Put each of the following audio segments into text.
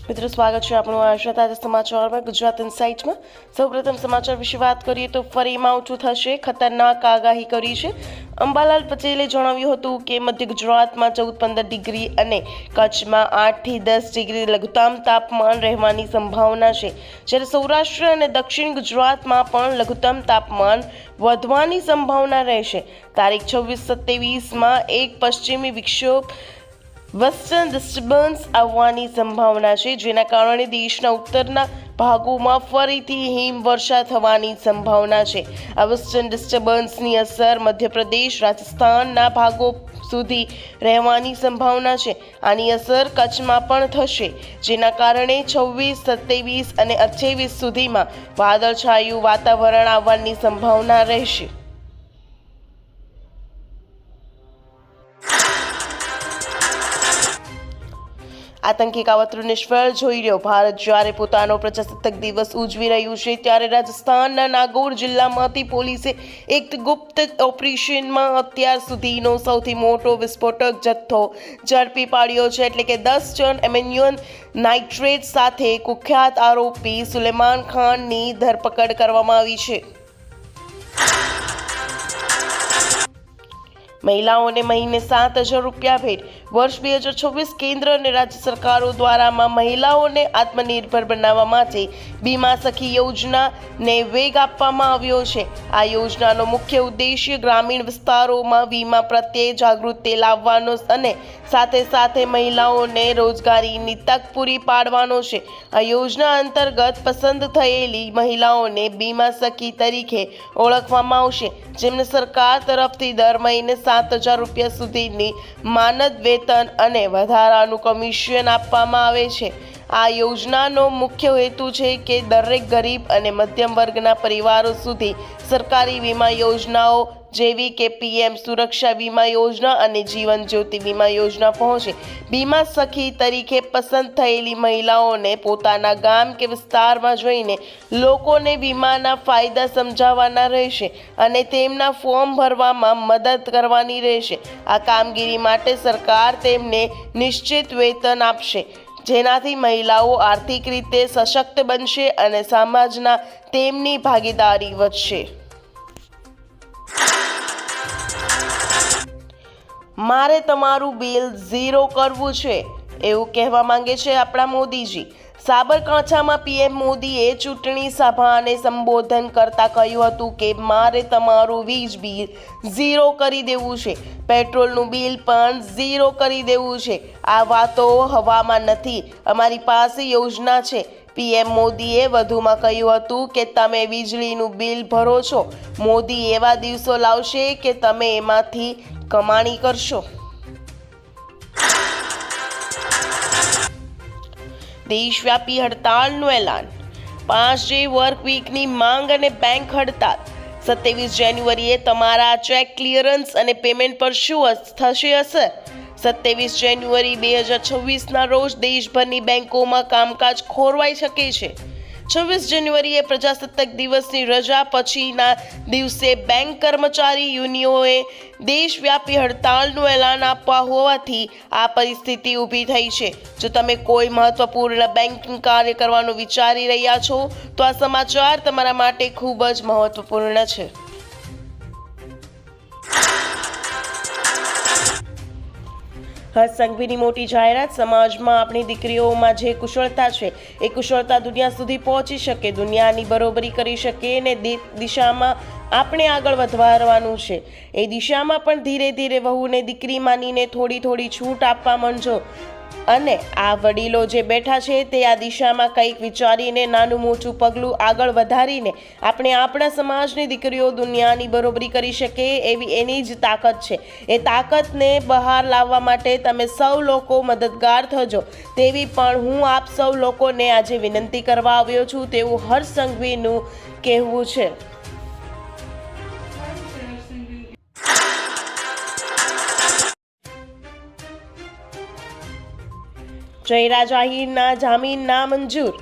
મિત્રો સ્વાગત છે આપણું આશા તાજા સમાચારમાં ગુજરાત ઇનસાઇટમાં। સૌપ્રથમ સમાચાર વિશે વાત કરીએ તો ફરી માવઠું થશે, ખતરનાક આગાહી કરી છે। અંબાલાલ પટેલે જણાવ્યું હતું કે મધ્ય ગુજરાતમાં 14-15 ડિગ્રી અને કચ્છમાં 8થી 10 ડિગ્રી લઘુત્તમ તાપમાન રહેવાની સંભાવના છે, જ્યારે સૌરાષ્ટ્ર અને દક્ષિણ ગુજરાતમાં પણ લઘુત્તમ તાપમાન વધવાની સંભાવના રહેશે। તારીખ 26-27માં એક પશ્ચિમી વિક્ષોભ વેસ્ટર્ન ડિસ્ટર્બન્સ આવવાની સંભાવના છે, જેના કારણે દેશના ઉત્તરના ભાગોમાં ફરીથી હિમવર્ષા થવાની સંભાવના છે। આ વેસ્ટર્ન ડિસ્ટર્બન્સની અસર મધ્યપ્રદેશ, રાજસ્થાનના ભાગો સુધી રહેવાની સંભાવના છે। આની અસર કચ્છમાં પણ થશે, જેના કારણે 26, 27 અને 28 સુધીમાં વાદળછાયું વાતાવરણ આવવાની સંભાવના રહેશે। આતંકી કાવતરું નિષ્ફળ જોઈ રહ્યો ભારત જ્યારે પોતાનો પ્રજાસત્તાક દિવસ ઉજવી રહ્યું છે, ત્યારે રાજસ્થાનના નાગૌર જિલ્લામાંથી પોલીસે એક ગુપ્ત ઓપરેશનમાં અત્યાર સુધીનો સૌથી મોટો વિસ્ફોટક જથ્થો ઝડપી પાડ્યો છે, એટલે કે 10 ટન એમોનિયમ નાઇટ્રેટ સાથે કુખ્યાત આરોપી સુલેમાન ખાનની ધરપકડ કરવામાં આવી છે। મહિલાઓને મહિને 7,000 રૂપિયા ભેટ। વર્ષ 2026 કેન્દ્ર અને રાજ્ય સરકારો દ્વારામાં મહિલાઓને આત્મનિર્ભર બનાવવા માટે બીમા સખી યોજનાને વેગ આપવામાં આવ્યો છે। આ યોજનાનો મુખ્ય ઉદ્દેશ્ય ગ્રામીણ વિસ્તારોમાં વીમા પ્રત્યે જાગૃતિ લાવવાનો અને સાથે સાથે મહિલાઓને રોજગારીની તક પૂરી પાડવાનો છે। આ યોજના અંતર્ગત પસંદ થયેલી મહિલાઓને બીમા સખી તરીકે ઓળખવામાં આવશે, જેમને સરકાર તરફથી દર મહિને 7,000 રૂપિયા સુધીની માનદ વેતન અને વધારાનું કમિશન આપવામાં આવે છે। આ યોજનાનો મુખ્ય હેતુ છે કે દરેક ગરીબ અને મધ્યમ વર્ગના પરિવારો સુધી સરકારી વીમા યોજનાઓ જેવી કે PM સુરક્ષા વીમા યોજના અને જીવન જ્યોતિ વીમા યોજના પહોંચે। બીમા સખી તરીકે પસંદ થયેલી મહિલાઓને પોતાના ગામ કે વિસ્તારમાં જઈને લોકોને વીમાના ફાયદા સમજાવવાના રહેશે અને તેમના ફોર્મ ભરવામાં મદદ કરવાની રહેશે। આ કામગીરી માટે સરકાર તેમને નિશ્ચિત વેતન આપશે, જેનાથી મહિલાઓ આર્થિક રીતે સશક્ત બનશે અને સમાજના તેમની ભાગીદારી વધશે। મારે તમારું બિલ ઝીરો કરવું છે, એવું કહેવા માંગે છે આપણા મોદીજી। સાબરકાંઠામાં PM મોદીએ ચૂંટણી સભાને સંબોધન કરતા કહ્યું હતું કે મારે તમારું વીજ બિલ ઝીરો કરી દેવું છે, પેટ્રોલનું બિલ પણ ઝીરો કરી દેવું છે। આ વાતો હવામાં નથી, અમારી પાસે યોજના છે। PM મોદીએ વધુમાં કહ્યું હતું કે તમે વીજળીનું બિલ ભરો છો, મોદી એવા દિવસો લાવશે કે તમે એમાંથી કમાણી કરશો। દેશવ્યાપી હડતાલનું એલાન। 5 ડે વર્ક વીકની માંગ અને બેંક હડતાલ। 27 જાન્યુઆરીએ તમારા ચેક ક્લિયરન્સ અને પેમેન્ટ પર શું થશે અસર? 27 જાન્યુઆરી 2026ના રોજ દેશભરની બેંકોમાં કામકાજ ખોરવાઈ શકે છે। 26 જાન્યુઆરીએ પ્રજાસત્તાક દિવસની રજા પછીના દિવસે બેંક કર્મચારી યુનિયનોએ દેશવ્યાપી હડતાલનું એલાન આપવા હોવાથી આ પરિસ્થિતિ ઊભી થઈ છે। જો તમે કોઈ મહત્વપૂર્ણ બેંકિંગ કાર્ય કરવાનું વિચારી રહ્યા છો તો આ સમાચાર તમારા માટે ખૂબ જ મહત્વપૂર્ણ છે। હર્ષ સંઘવીની મોટી જાહેરાત। સમાજમાં આપણી દીકરીઓમાં જે કુશળતા છે એ કુશળતા દુનિયા સુધી પહોંચી શકે, દુનિયાની બરોબરી કરી શકે અને દિશામાં આપણે આગળ વધારવાનું છે। એ દિશામાં પણ ધીરે ધીરે વહુને દીકરી માનીને થોડી છૂટ આપવા માંડજો અને આ વડીલો જે બેઠા છે તે આ દિશામાં કંઈક વિચારીને નાનું મોટું પગલું આગળ વધારીને આપણે આપણા સમાજની દીકરીઓ દુનિયાની બરોબરી કરી શકે એવી એની જ તાકાત છે। એ તાકાતને બહાર લાવવા માટે તમે સૌ લોકો મદદગાર થજો તેવી પણ હું આપ સૌ લોકોને આજે વિનંતી કરવા આવ્યો છું, તેવું હર્ષ સંઘવીનું કહેવું છે। જયરાજ આહિરના જામીન ના મંજૂર।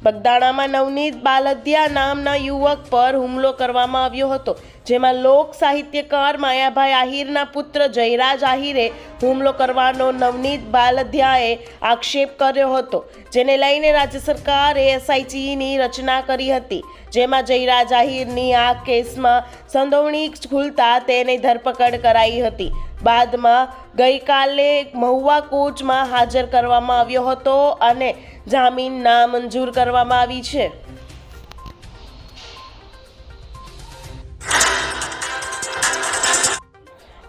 બગદાણામાં નવનીત બાલદિયા નામના યુવક પર હુમલો કરવામાં આવ્યો હતો, જેમાં લોક સાહિત્યકાર માયાભાઈ આહિરના પુત્ર જયરાજ આહિરે હુમલો કરવાનો નવનીત બાલદિયાએ આક્ષેપ કર્યો હતો, જેને લઈને રાજ્ય સરકારે એસઆઈટીની રચના કરી હતી, જેમાં જયરાજ આહિરની આ કેસમાં સંડોવણી ખુલતા તેની ધરપકડ કરાઈ હતી. બાદમાં ગઈકાલે મહુવા કોર્ટમાં હાજર કરવામાં આવ્યો હતો અને જામીન નામંજૂર કરવામાં આવી છે.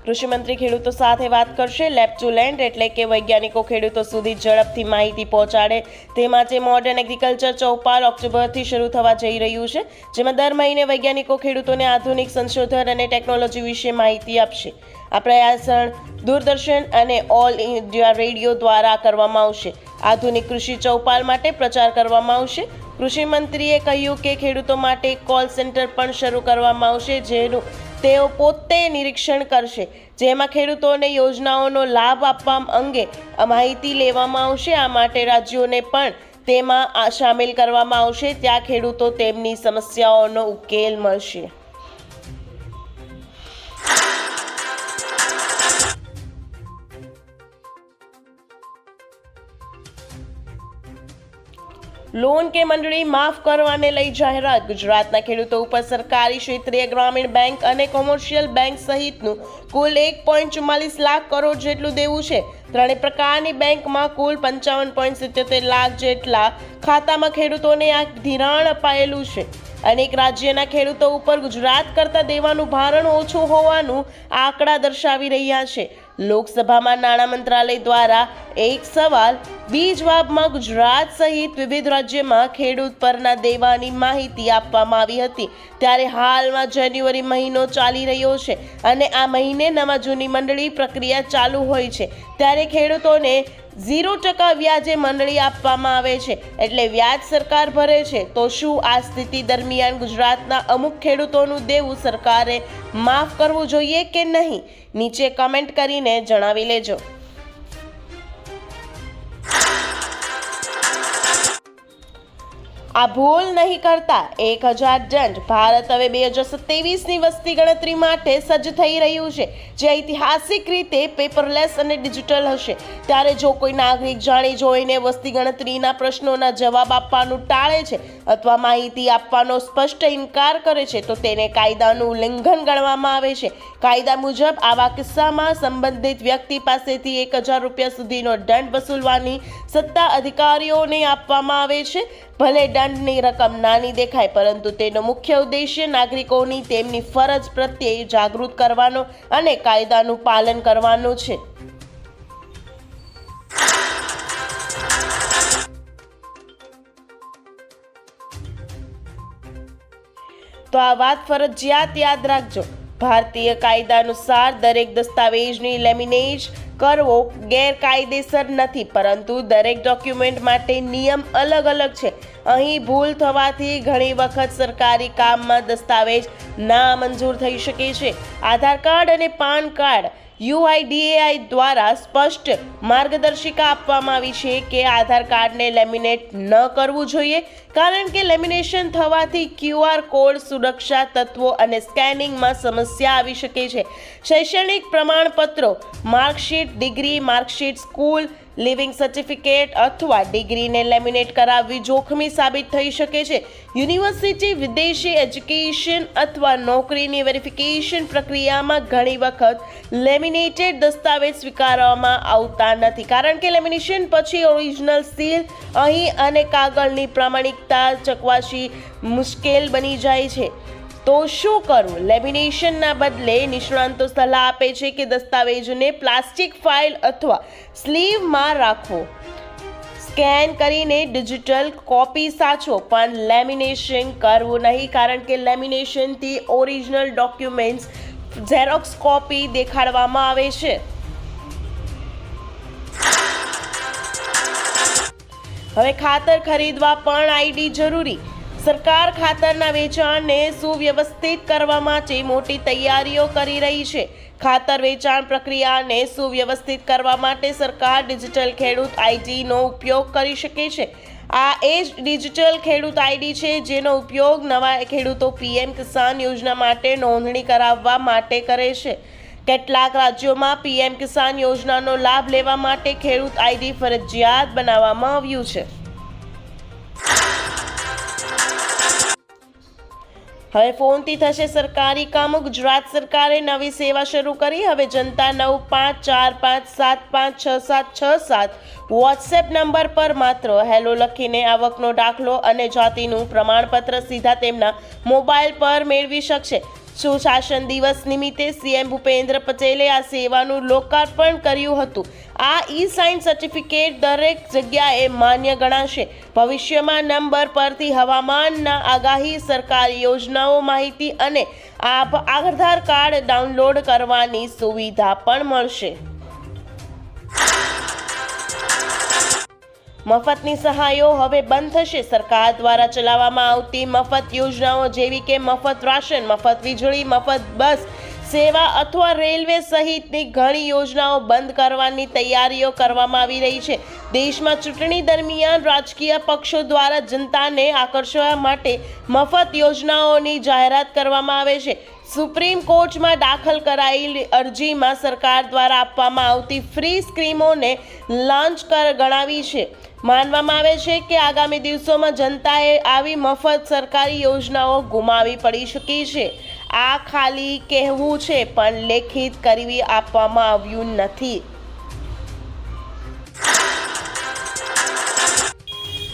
કૃષિમંત્રી ખેડૂતો સાથે વાત કરશે. લેબ ટુ લેન્ડ એટલે કે વૈજ્ઞાનિકો ખેડૂતો સુધી ઝડપથી માહિતી પહોંચાડે તે માટે મોડર્ન એગ્રીકલ્ચર ચૌપાલ ઓક્ટોબરથી શરૂ થવા જઈ રહ્યું છે, જેમાં દર મહિને વૈજ્ઞાનિકો ખેડૂતોને આધુનિક સંશોધન અને ટેકનોલોજી વિશે માહિતી આપશે. આ પ્રયાસ દૂરદર્શન અને ઓલ ઇન્ડિયા રેડિયો દ્વારા કરવામાં આવશે. આધુનિક કૃષિ ચૌપાલ માટે પ્રચાર કરવામાં આવશે. કૃષિમંત્રીએ કહ્યું કે ખેડૂતો માટે કોલ સેન્ટર પણ શરૂ કરવામાં આવશે, જેનું તેઓ પોતે નિરીક્ષણ કરશે, જેમાં ખેડૂતોને યોજનાઓનો લાભ આપવા અંગે માહિતી લેવામાં આવશે. આ માટે રાજ્યોને પણ તેમાં સામેલ કરવામાં આવશે, ત્યાં ખેડૂતો તેમની સમસ્યાઓનો ઉકેલ મળશે. લોન કે મંડળી માફ કરવાને લઈ જાહેરાત. ગુજરાતના ખેડૂતો ઉપર સરકારી, ક્ષેત્રીય, ગ્રામીણ બેંક અને કોમર્શિયલ બેંક સહિતનું કુલ 1.44 લાખ કરોડ જેટલું દેવું છે. ત્રણેય પ્રકારની બેંકમાં કુલ 55.77 લાખ જેટલા ખાતામાં ખેડૂતોને આ ધિરાણ અપાયેલું છે. અનેક રાજ્યના ખેડૂતો ઉપર ગુજરાત કરતાં દેવાનું ભારણ ઓછું હોવાનું આંકડા દર્શાવી રહ્યા છે. લોકસભામાં નાણાં મંત્રાલય દ્વારા એક સવાલ બી જવાબમાં ગુજરાત સહિત વિવિધ રાજ્યમાં ખેડૂત પરના દેવાની માહિતી આપવામાં આવી હતી. ત્યારે હાલમાં જાન્યુઆરી મહિનો ચાલી રહ્યો છે અને આ મહિને નવા જૂની મંડળી પ્રક્રિયા ચાલુ હોય છે, ત્યારે ખેડૂતોને 0% વ્યાજે મંડળી આપવામાં આવે છે, એટલે વ્યાજ સરકાર ભરે છે. તો શું આ સ્થિતિ દરમિયાન ગુજરાતના અમુક ખેડૂતોનું દેવું સરકારે માફ કરવું જોઈએ કે નહીં? નીચે કમેન્ટ કરીને જણાવી લેજો. આ ભૂલ નહીં કરતા 1000 દંડ. ભારત હવે 2027ની વસ્તી ગણતરી માટે સજ્જ થઈ રહ્યું છે, જે ઐતિહાસિક રીતે પેપરલેસ અને ડિજિટલ હશે. ત્યારે જો કોઈ નાગરિક જાણી જોઈને વસ્તી ગણતરીના પ્રશ્નોના જવાબ આપવાનું ટાળે છે અથવા માહિતી આપવાનો સ્પષ્ટ ઇનકાર કરે છે, તો તેને કાયદાનું ઉલ્લંઘન ગણવામાં આવે છે. કાયદા મુજબ આવા કિસ્સામાં સંબંધિત વ્યક્તિ પાસેથી 1000 રૂપિયા સુધીનો દંડ વસૂલવાની સત્તા અધિકારીઓને આપવામાં આવે છે. ભલે દંડની રકમ નાની દેખાય, પરંતુ તેનો મુખ્ય ઉદ્દેશ્ય નાગરિકોની તેમની ફરજ પ્રત્યે જાગૃત કરવાનો અને કાયદાનું પાલન કરવાનો છે. તો આ વાત ફરજિયાત યાદ રાખજો. ભારતીય કાયદા અનુસાર દરેક દસ્તાવેજની લેમિનેટ કરવો ગેરકાયદેસર નથી, પરંતુ દરેક ડોક્યુમેન્ટ માટે નિયમ અલગ અલગ છે. અહીં ભૂલ થવાથી ઘણી વખત સરકારી કામમાં દસ્તાવેજ નામંજૂર થઈ શકે છે. આધાર કાર્ડ અને પાન કાર્ડ યુઆઈડીએઆઈ દ્વારા સ્પષ્ટ માર્ગદર્શિકા આપવામાં આવી છે કે આધાર કાર્ડને લેમિનેટ ન કરવું જોઈએ, કારણ કે લેમિનેશન થવાથી ક્યુઆર કોડ, સુરક્ષા તત્વો અને સ્કેનિંગમાં સમસ્યા આવી શકે છે. શૈક્ષણિક પ્રમાણપત્રો, marksheet, degree, marksheet, school leaving certificate અથવા ડિગ્રીને લેમિનેટ કરાવવી જોખમી સાબિત થઈ શકે છે. યુનિવર્સિટી, વિદેશી એજ્યુકેશન અથવા નોકરીની વેરિફિકેશન પ્રક્રિયામાં ઘણી વખત લેમિનેટેડ દસ્તાવેજ સ્વીકારવામાં આવતા નથી, કારણ કે લેમિનેશન પછી ઓરિજિનલ સીલ અહીં અને કાગળની પ્રામાણિકતા ચકાસવી મુશ્કેલ બની જાય છે. તો શું કરવું? લેમિનેશનના બદલે નિષ્ણાતો સલાહ આપે છે કે દસ્તાવેજને પ્લાસ્ટિક ફાઇલ અથવા સ્લીવમાં રાખવો. સ્કેન કરીને ડિજિટલ કોપી સાચવો, પણ લેમિનેશન કરવું નહીં, કારણ કે લેમિનેશનથી ઓરિજિનલ ડોક્યુમેન્ટ્સ ઝેરોક્સ કોપી દેખાડવામાં આવે છે. હવે ખાતર ખરીદવા પણ આઈડી જરૂરી. સરકાર ખાતરના વેચાણને સુવ્યવસ્થિત કરવા માટે મોટી તૈયારીઓ કરી રહી છે. ખાતર વેચાણ પ્રક્રિયાને સુવ્યવસ્થિત કરવા માટે સરકાર ડિજિટલ ખેડૂત આઈડીનો ઉપયોગ કરી શકે છે. આ એ જ ડિજિટલ ખેડૂત આઈડી છે જેનો ઉપયોગ નવા ખેડૂતો પીએમ કિસાન યોજના માટે નોંધણી કરાવવા માટે કરે છે. કેટલાક રાજ્યોમાં પીએમ કિસાન યોજનાનો લાભ લેવા માટે ખેડૂત આઈડી ફરજિયાત બનાવવામાં આવ્યું છે. હવે ફોનથી થશે સરકારી કામો. ગુજરાત સરકારે નવી સેવા શરૂ કરી. હવે જનતા 9545756767 વોટ્સએપ નંબર પર માત્ર હેલો લખીને આવકનો દાખલો અને જાતિનું પ્રમાણપત્ર સીધા તેમના મોબાઈલ પર મેળવી શકશે. સુશાસન દિવસ નિમિત્તે સીએમ ભૂપેન્દ્ર પટેલે આ સેવાનું લોકાર્પણ કર્યું હતું. આ ઈ-સાઇન સર્ટિફિકેટ દરેક જગ્યાએ માન્ય ગણાશે. ભવિષ્યમાં નંબર પરથી હવામાનના આગાહી, સરકારી યોજનાઓ માહિતી અને આધાર કાર્ડ ડાઉનલોડ કરવાની સુવિધા પણ મળશે. મફતની સહાયો હવે બંધ થશે. સરકાર દ્વારા ચલાવવામાં આવતી મફત યોજનાઓ જેવી કે મફત રાશન, મફત વીજળી, મફત બસ સેવા અથવા રેલવે સહિતની ઘણી યોજનાઓ બંધ કરવાની તૈયારીઓ કરવામાં આવી રહી છે. દેશમાં ચૂંટણી દરમિયાન રાજકીય પક્ષો દ્વારા જનતાને આકર્ષવા માટે મફત યોજનાઓની જાહેરાત કરવામાં આવે છે. સુપ્રીમ કોર્ટમાં દાખલ કરાયેલી અરજીમાં સરકાર દ્વારા આપવામાં આવતી ફ્રી સ્કીમોને લાંચ ગણાવી છે. માનવામાં આવે છે કે આગામી દિવસોમાં જનતાએ આવી મફત સરકારી યોજનાઓ ગુમાવી પડી શકે છે. આ ખાલી કહેવું છે પણ લેખિત કરી આપવામાં આવ્યું નથી.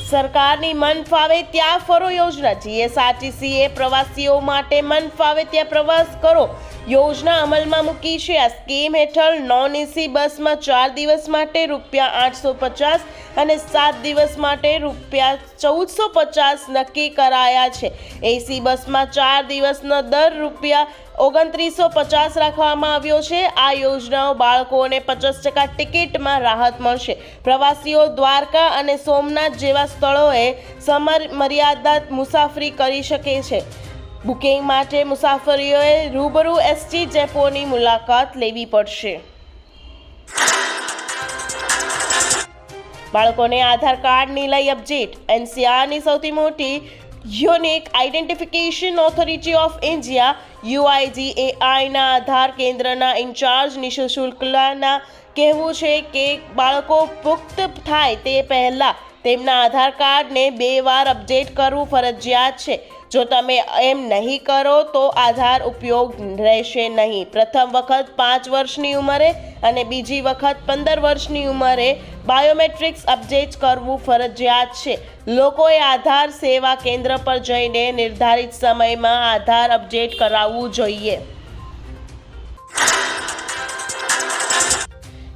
સરકારની મન ફાવે ત્યાં ફરો યોજના. જીએસઆરટીસીએ પ્રવાસીઓ માટે મન ફાવે ત્યાં પ્રવાસ કરો યોજના અમલમાં મૂકી છે. આ સ્કીમ હેઠળ નોન એસી બસમાં 4 દિવસ માટે ₹850 અને 7 દિવસ માટે ₹1450 નક્કી કરાયા છે. એસી બસમાં 4 દિવસનો દર ₹2950 રાખવામાં આવ્યો છે. આ યોજનાઓ બાળકોને 50% ટિકિટમાં રાહત મળશે. પ્રવાસીઓ દ્વારકા અને સોમનાથ જેવા સ્થળોએ સમયમર્યાદિત મુસાફરી કરી શકે છે. બુકિંગ માટે મુસાફરીઓએ રૂબરૂ એસટી ડેપોની મુલાકાત લેવી પડશે. બાળકોને આધાર કાર્ડની લઈ અપડેટ. એનસીઆરની સૌથી મોટી unique identification authority of India UIDAIના આધાર કેન્દ્રના ઇન્ચાર્જ નિશુલ્કના કહેવું છે કે બાળકો પુખ્ત થાય તે પહેલાં તેમના આધાર કાર્ડને 2 વાર અપડેટ કરવું ફરજિયાત છે. જો તમે એમ નહીં કરો તો આધાર ઉપયોગ રહેશે નહીં. પ્રથમ વખત 5 વર્ષની ઉંમરે અને બીજી વખત 15 વર્ષની ઉંમરે બાયોમેટ્રિક્સ અપડેટ કરવું ફરજિયાત છે. લોકોએ આધાર સેવા કેન્દ્ર પર જઈને નિર્ધારિત સમયમાં આધાર અપડેટ કરાવવું જોઈએ.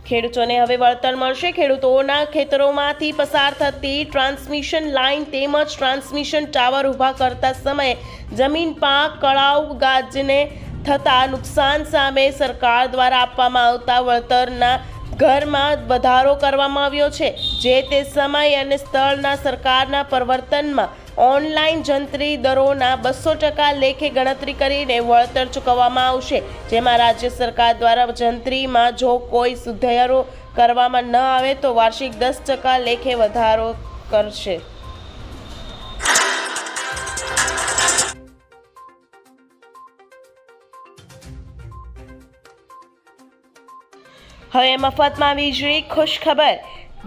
ખેડૂતોને હવે વળતર મળશે. ખેડૂતોના ખેતરોમાંથી પસાર થતી ટ્રાન્સમિશન લાઇન તેમજ ટ્રાન્સમિશન ટાવર ઊભા કરતા સમયે જમીન પાક, કળાવ, ગાજને થતા નુકસાન સામે સરકાર દ્વારા આપવામાં આવતા વળતરના ઘરમાં વધારો કરવામાં આવ્યો છે. જે તે સમય અને સ્થળના સરકારના પરિવર્તનમાં ઓનલાઈન જંત્રી દરોના 200% લેખે ગણતરી કરીને વળતર ચૂકવવામાં આવશે. જેમાં રાજ્ય સરકાર દ્વારા જંત્રીમાં જો કોઈ સુધારો કરવામાં ન આવે તો વાર્ષિક 10% લેખે વધારો કરશે. હવે મફતમાં વીજળી. ખુશખબર.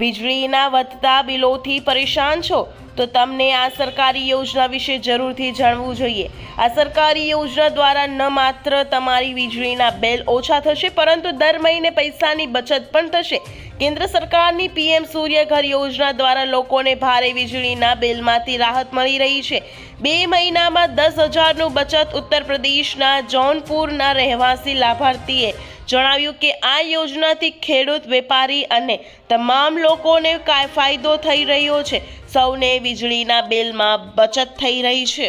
વીજળીના વધતા બિલોથી પરેશાન છો તો તમને આ સરકારી યોજના વિશે જરૂરથી જાણવું જોઈએ. આ સરકારી યોજના દ્વારા ન માત્ર તમારી વીજળીના બિલ ઓછા થશે પરંતુ દર મહિને પૈસાની બચત પણ થશે. કેન્દ્ર સરકારની પીએમ સૂર્યઘર યોજના દ્વારા લોકોને ભારે વીજળીના બિલમાંથી રાહત મળી રહી છે. 2 મહિનામાં 10,000નું બચત. ઉત્તર પ્રદેશના જૌનપુરના રહેવાસી લાભાર્થીએ જણાવ્યું કે આ યોજનાથી ખેડૂત, વેપારી અને તમામ લોકોને ફાયદો થઈ રહ્યો છે. સૌને વીજળીના બિલમાં બચત થઈ રહી છે.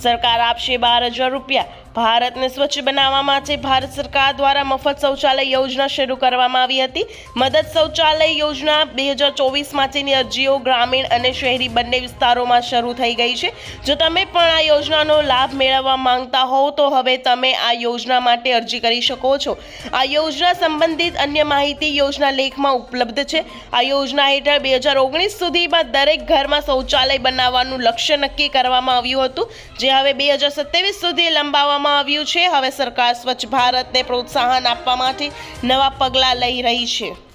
સરકાર આપશે ₹12,000. ભારતને સ્વચ્છ બનાવવા માટે ભારત સરકાર દ્વારા મફત શૌચાલય યોજના શરૂ કરવામાં આવી હતી. મદદ શૌચાલય યોજના 2024 માટેની અરજીઓ ગ્રામીણ અને શહેરી બંને વિસ્તારોમાં શરૂ થઈ ગઈ છે. જો તમે પણ આ યોજનાનો લાભ મેળવવા માંગતા હોવ તો હવે તમે આ યોજના માટે અરજી કરી શકો છો. આ યોજના સંબંધિત અન્ય માહિતી યોજના લેખમાં ઉપલબ્ધ છે. આ યોજના હેઠળ 2019 સુધીમાં દરેક ઘરમાં શૌચાલય બનાવવાનું લક્ષ્ય નક્કી કરવામાં આવ્યું હતું, જે હવે 2027 સુધી લંબાવવામાં આવ્યું છે. હવે સરકાર સ્વચ્છ ભારતને પ્રોત્સાહન આપવા માટે નવા પગલાં લઈ રહી છે.